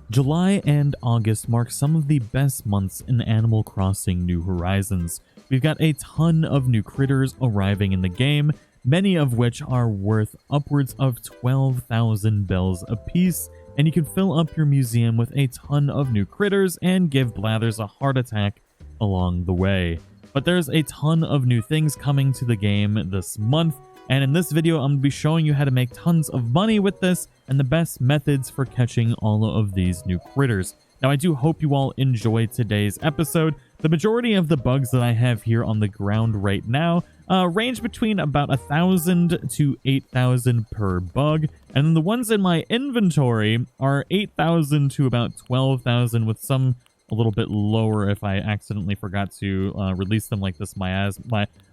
July and August mark some of the best months in Animal Crossing New Horizons. We've got a ton of new critters arriving in the game, many of which are worth upwards of 12,000 bells apiece, and you can fill up your museum with a ton of new critters and give Blathers a heart attack along the way. But there's a ton of new things coming to the game this month, and in this video I'm going to be showing you how to make tons of money with this and the best methods for catching all of these new critters. Now I do hope you all enjoyed today's episode. The majority of the bugs that I have here on the ground right now range between about 1,000 to 8,000 per bug, and then the ones in my inventory are 8,000 to about 12,000, with some a little bit lower if I accidentally forgot to release them, like this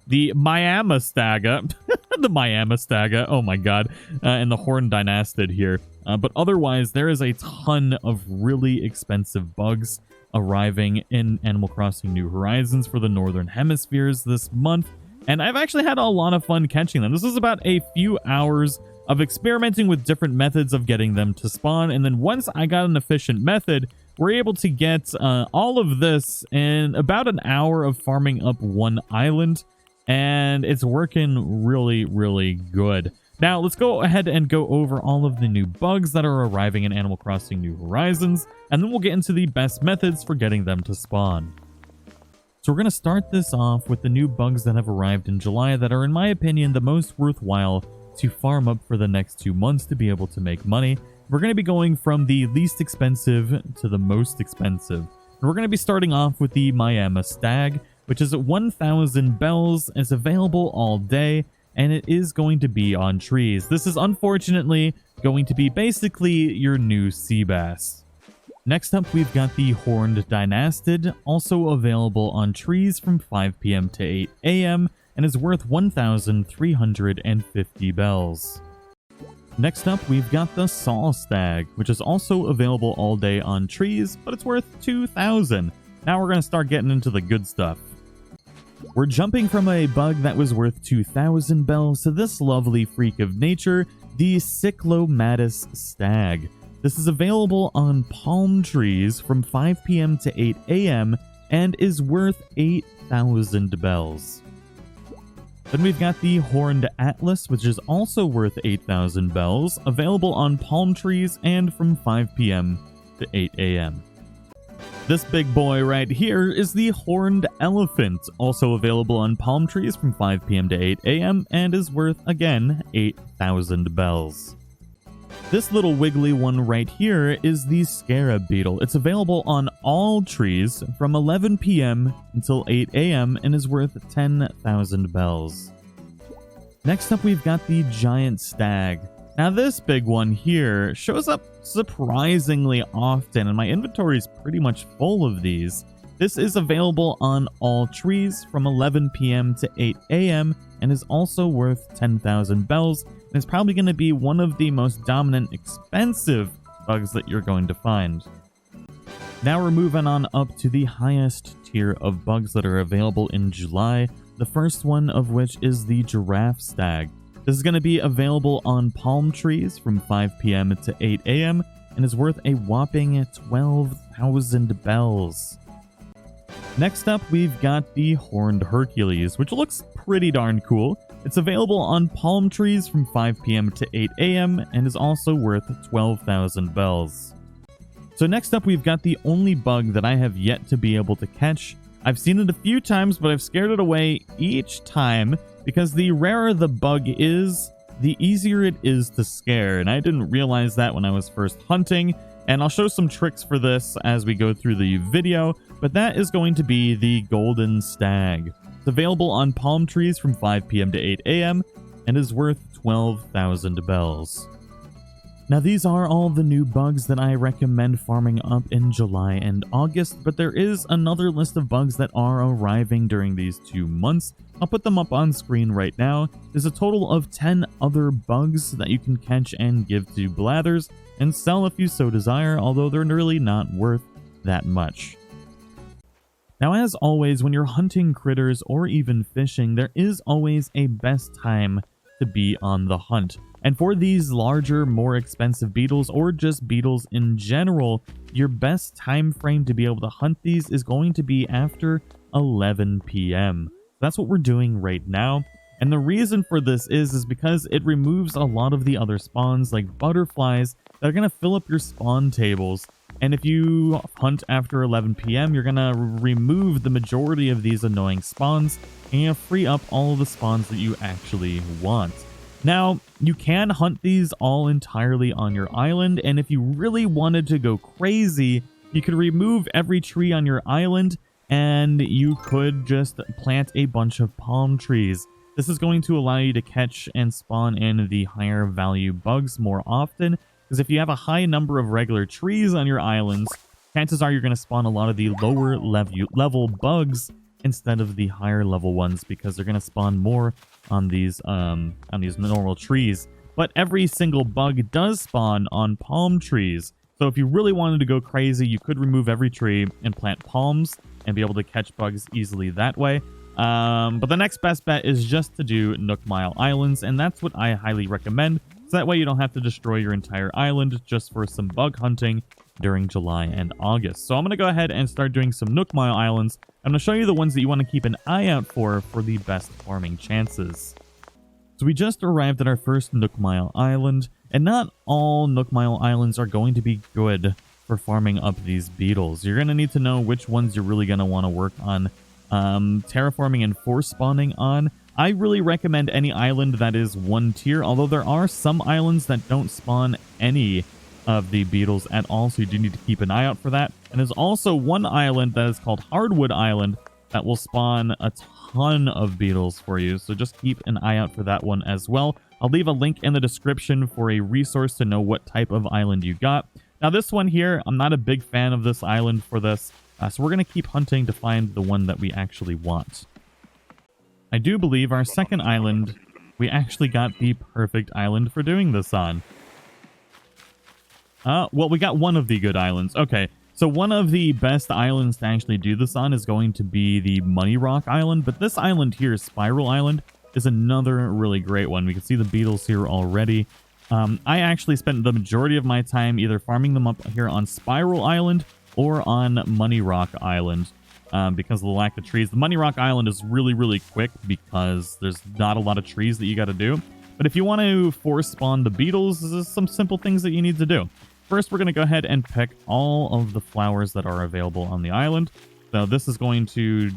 the Miamastaga, the Miamastaga, oh my god, and the Horned Dynastid here. But otherwise, there is a ton of really expensive bugs arriving in Animal Crossing New Horizons for the Northern Hemispheres this month, and I've actually had a lot of fun catching them. This is about a few hours of experimenting with different methods of getting them to spawn, and then once I got an efficient method, we're able to get all of this in about an hour of farming up one island, and it's working really, really good. Now, let's go ahead and go over all of the new bugs that are arriving in Animal Crossing New Horizons, and then we'll get into the best methods for getting them to spawn. So we're going to start this off with the new bugs that have arrived in July that are, in my opinion, the most worthwhile to farm up for the next 2 months to be able to make money. We're going to be going from the least expensive to the most expensive. And we're going to be starting off with the Miamastag, which is at 1,000 bells. It's available all day, and it is going to be on trees. This is unfortunately going to be basically your new sea bass. Next up, we've got the Horned Dynastid, also available on trees from 5 p.m. to 8 a.m. and is worth 1,350 bells. Next up, we've got the Solstag, which is also available all day on trees, but it's worth 2,000. Now we're going to start getting into the good stuff. We're jumping from a bug that was worth 2,000 bells to this lovely freak of nature, the Cyclomatus Stag. This is available on palm trees from 5 p.m. to 8 a.m. and is worth 8,000 bells. Then we've got the Horned Atlas, which is also worth 8,000 bells, available on palm trees and from 5 p.m. to 8 a.m. This big boy right here is the Horned Elephant, also available on palm trees from 5 p.m. to 8 a.m. and is worth, again, 8,000 bells. This little wiggly one right here is the Scarab Beetle. It's available on all trees from 11 p.m. until 8 a.m. and is worth 10,000 bells. Next up, we've got the Giant Stag. Now this big one here shows up surprisingly often, and my inventory is pretty much full of these. This is available on all trees from 11 p.m. to 8 a.m. and is also worth 10,000 bells, and is probably going to be one of the most dominant expensive bugs that you're going to find. Now we're moving on up to the highest tier of bugs that are available in July, the first one of which is the Giraffe Stag. This is going to be available on palm trees from 5 p.m. to 8 a.m. and is worth a whopping 12,000 bells. Next up, we've got the Horned Hercules, which looks pretty darn cool. It's available on palm trees from 5 p.m. to 8 a.m. and is also worth 12,000 bells. So next up, we've got the only bug that I have yet to be able to catch. I've seen it a few times, but I've scared it away each time, because the rarer the bug is, the easier it is to scare, and I didn't realize that when I was first hunting, and I'll show some tricks for this as we go through the video, but that is going to be the Golden Stag. It's available on palm trees from 5 p.m. to 8 a.m. and is worth 12,000 bells. Now these are all the new bugs that I recommend farming up in July and August, but there is another list of bugs that are arriving during these 2 months. I'll put them up on screen right now. There's a total of 10 other bugs that you can catch and give to Blathers and sell if you so desire, although they're really not worth that much. Now, as always, when you're hunting critters or even fishing, there is always a best time to be on the hunt. And for these larger, more expensive beetles, or just beetles in general, your best time frame to be able to hunt these is going to be after 11 p.m. That's what we're doing right now. And the reason for this is because it removes a lot of the other spawns like butterflies that are going to fill up your spawn tables. And if you hunt after 11 p.m., you're going to remove the majority of these annoying spawns and free up all of the spawns that you actually want. Now, you can hunt these all entirely on your island, and if you really wanted to go crazy, you could remove every tree on your island, and you could just plant a bunch of palm trees. This is going to allow you to catch and spawn in the higher value bugs more often, because if you have a high number of regular trees on your islands, chances are you're going to spawn a lot of the lower level bugs instead of the higher level ones, because they're going to spawn more on these normal trees. But every single bug does spawn on palm trees. So if you really wanted to go crazy, you could remove every tree and plant palms and be able to catch bugs easily that way. But the next best bet is just to do Nook Mile Islands, and that's what I highly recommend. So that way you don't have to destroy your entire island just for some bug hunting during July and August. So I'm going to go ahead and start doing some Nook Mile Islands. I'm going to show you the ones that you want to keep an eye out for the best farming chances. So we just arrived at our first Nook Mile Island, and not all Nook Mile Islands are going to be good for farming up these beetles. You're going to need to know which ones you're really going to want to work on terraforming and force spawning on. I really recommend any island that is one tier, although there are some islands that don't spawn any of the beetles at all, so you do need to keep an eye out for that. And there's also one island that is called Hardwood Island that will spawn a ton of beetles for you, so just keep an eye out for that one as well. I'll leave a link in the description for a resource to know what type of island you got. Now this one here, I'm not a big fan of this island for this, so we're going to keep hunting to find the one that we actually want. I do believe our second island, we actually got the perfect island for doing this on. Well, we got one of the good islands. Okay, so one of the best islands to actually do this on is going to be the Money Rock Island, but this island here, Spiral Island, is another really great one. We can see the beetles here already. I actually spent the majority of my time either farming them up here on Spiral Island or on Money Rock Island because of the lack of trees. The Money Rock Island is really, really quick because there's not a lot of trees that you got to do. But if you want to force spawn the beetles, there's some simple things that you need to do. First, we're going to go ahead and pick all of the flowers that are available on the island. So this is going to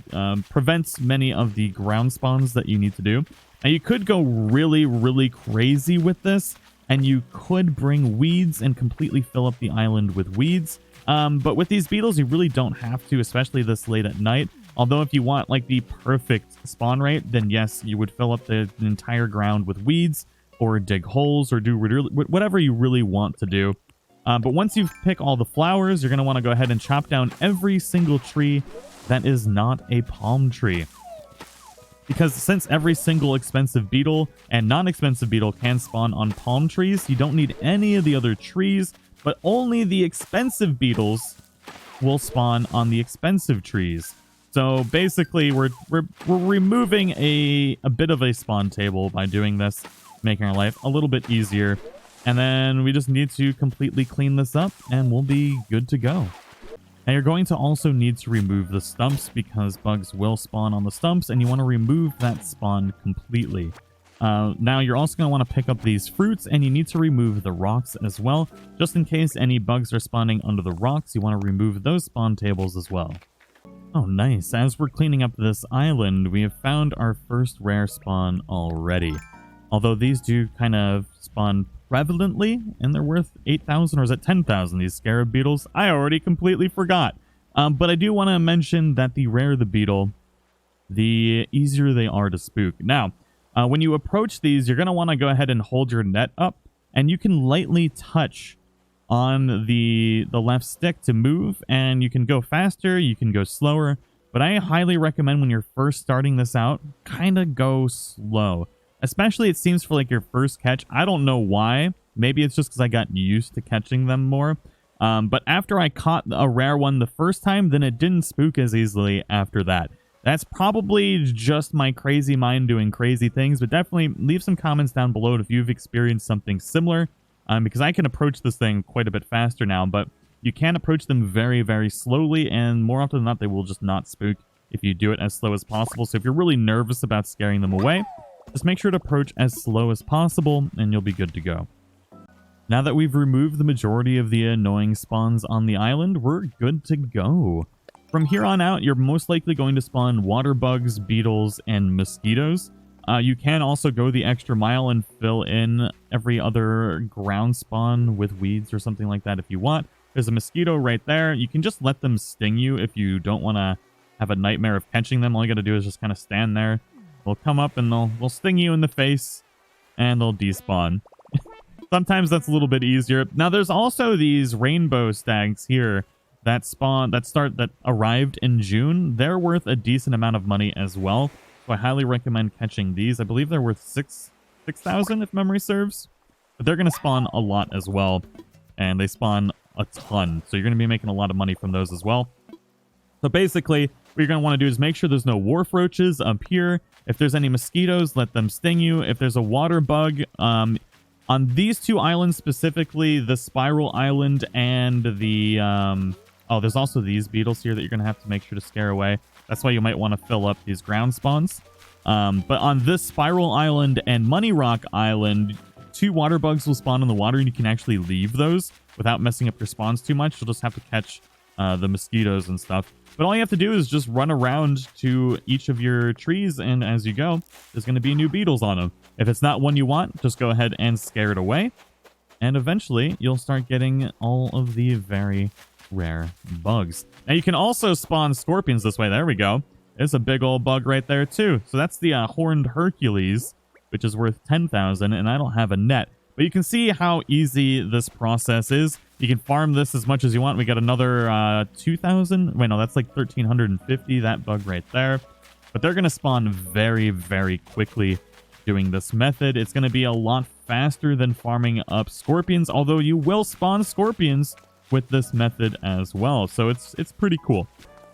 prevent many of the ground spawns that you need to do. Now, you could go really, really crazy with this, and you could bring weeds and completely fill up the island with weeds. But with these beetles, you really don't have to, especially this late at night. Although if you want like the perfect spawn rate, then yes, you would fill up the entire ground with weeds or dig holes or do whatever you really want to do. But once you pick all the flowers, you're going to want to go ahead and chop down every single tree that is not a palm tree. Because since every single expensive beetle and non-expensive beetle can spawn on palm trees, you don't need any of the other trees, but only the expensive beetles will spawn on the expensive trees. So basically, we're removing a bit of a spawn table by doing this, making our life a little bit easier. And then we just need to completely clean this up and we'll be good to go. Now you're going to also need to remove the stumps because bugs will spawn on the stumps and you want to remove that spawn completely. Now you're also going to want to pick up these fruits and you need to remove the rocks as well. Just in case any bugs are spawning under the rocks, you want to remove those spawn tables as well. Oh, nice. As we're cleaning up this island, we have found our first rare spawn already. Although these do kind of spawn prevalently, and they're worth 8,000, or is it 10,000, these scarab beetles? I already completely forgot. But I do want to mention that the rarer the beetle, the easier they are to spook. Now, when you approach these, you're going to want to go ahead and hold your net up, and you can lightly touch on the left stick to move, and you can go faster, you can go slower, but I highly recommend when you're first starting this out, kind of go slow. Especially, it seems, for like your first catch. I don't know why. Maybe it's just because I got used to catching them more. But after I caught a rare one the first time, then it didn't spook as easily after that. That's probably just my crazy mind doing crazy things, but definitely leave some comments down below if you've experienced something similar, because I can approach this thing quite a bit faster now. But You can approach them very, very slowly, and more often than not, they will just not spook if you do it as slow as possible. So if you're really nervous about scaring them away, just make sure to approach as slow as possible, and you'll be good to go. Now that we've removed the majority of the annoying spawns on the island, we're good to go. From here on out, you're most likely going to spawn water bugs, beetles, and mosquitoes. You can also go the extra mile and fill in every other ground spawn with weeds or something like that if you want. There's a mosquito right there. You can just let them sting you if you don't want to have a nightmare of catching them. All you got to do is just kind of stand there. They'll come up and they'll sting you in the face, and they'll despawn. Sometimes that's a little bit easier. Now, there's also these rainbow stags here that arrived in June. They're worth a decent amount of money as well. So I highly recommend catching these. I believe they're worth 6,000 if memory serves. But they're going to spawn a lot as well. And they spawn a ton. So you're going to be making a lot of money from those as well. So basically, what you're going to want to do is make sure there's no wharf roaches up here. If there's any mosquitoes, let them sting you. If there's a water bug, on these two islands specifically, the Spiral Island and the... there's also these beetles here that you're going to have to make sure to scare away. That's why you might want to fill up these ground spawns. But on this Spiral Island and Money Rock Island, 2 water bugs will spawn in the water, and you can actually leave those without messing up your spawns too much. You'll just have to catch the mosquitoes and stuff. But all you have to do is just run around to each of your trees, and as you go, there's going to be new beetles on them. If it's not one you want, just go ahead and scare it away. And eventually, you'll start getting all of the very rare bugs. Now, you can also spawn scorpions this way. There we go. There's a big old bug right there, too. So that's the Horned Hercules, which is worth 10,000, and I don't have a net. But you can see how easy this process is. You can farm this as much as you want. We got another 2,000. Wait, no, that's like 1,350, that bug right there. But they're going to spawn very, very quickly doing this method. It's going to be a lot faster than farming up scorpions, although you will spawn scorpions with this method as well. So it's pretty cool.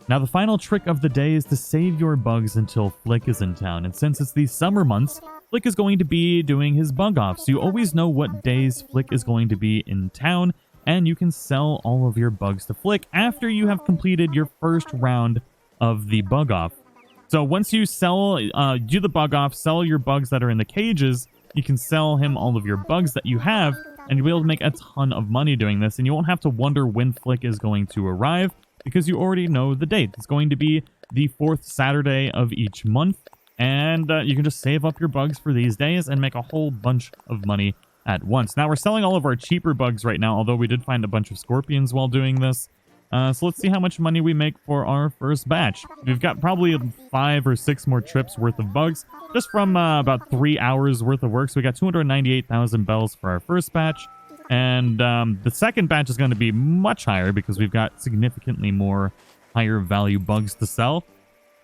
Now, the final trick of the day is to save your bugs until Flick is in town. And since it's the summer months, Flick is going to be doing his bug off. So you always know what days Flick is going to be in town, and you can sell all of your bugs to Flick after you have completed your first round of the bug off. So once you do the bug off, sell your bugs that are in the cages, you can sell him all of your bugs that you have, and you'll be able to make a ton of money doing this, and you won't have to wonder when Flick is going to arrive, because you already know the date. It's going to be the 4th Saturday of each month, and you can just save up your bugs for these days and make a whole bunch of money at once. Now, we're selling all of our cheaper bugs right now, although we did find a bunch of scorpions while doing this. So let's see how much money we make for our first batch. We've got probably 5 or 6 more trips worth of bugs, just from about 3 hours worth of work. So we got 298,000 bells for our first batch. And the second batch is going to be much higher because we've got significantly more higher value bugs to sell.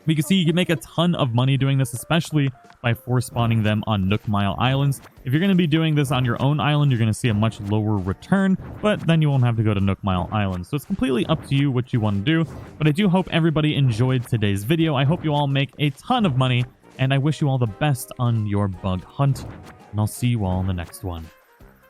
You can see you can make a ton of money doing this, especially by force spawning them on Nook Mile Islands. If you're going to be doing this on your own island, you're going to see a much lower return, but then you won't have to go to Nook Mile Island. So it's completely up to you what you want to do. But I do hope everybody enjoyed today's video. I hope you all make a ton of money, and I wish you all the best on your bug hunt. And I'll see you all in the next one.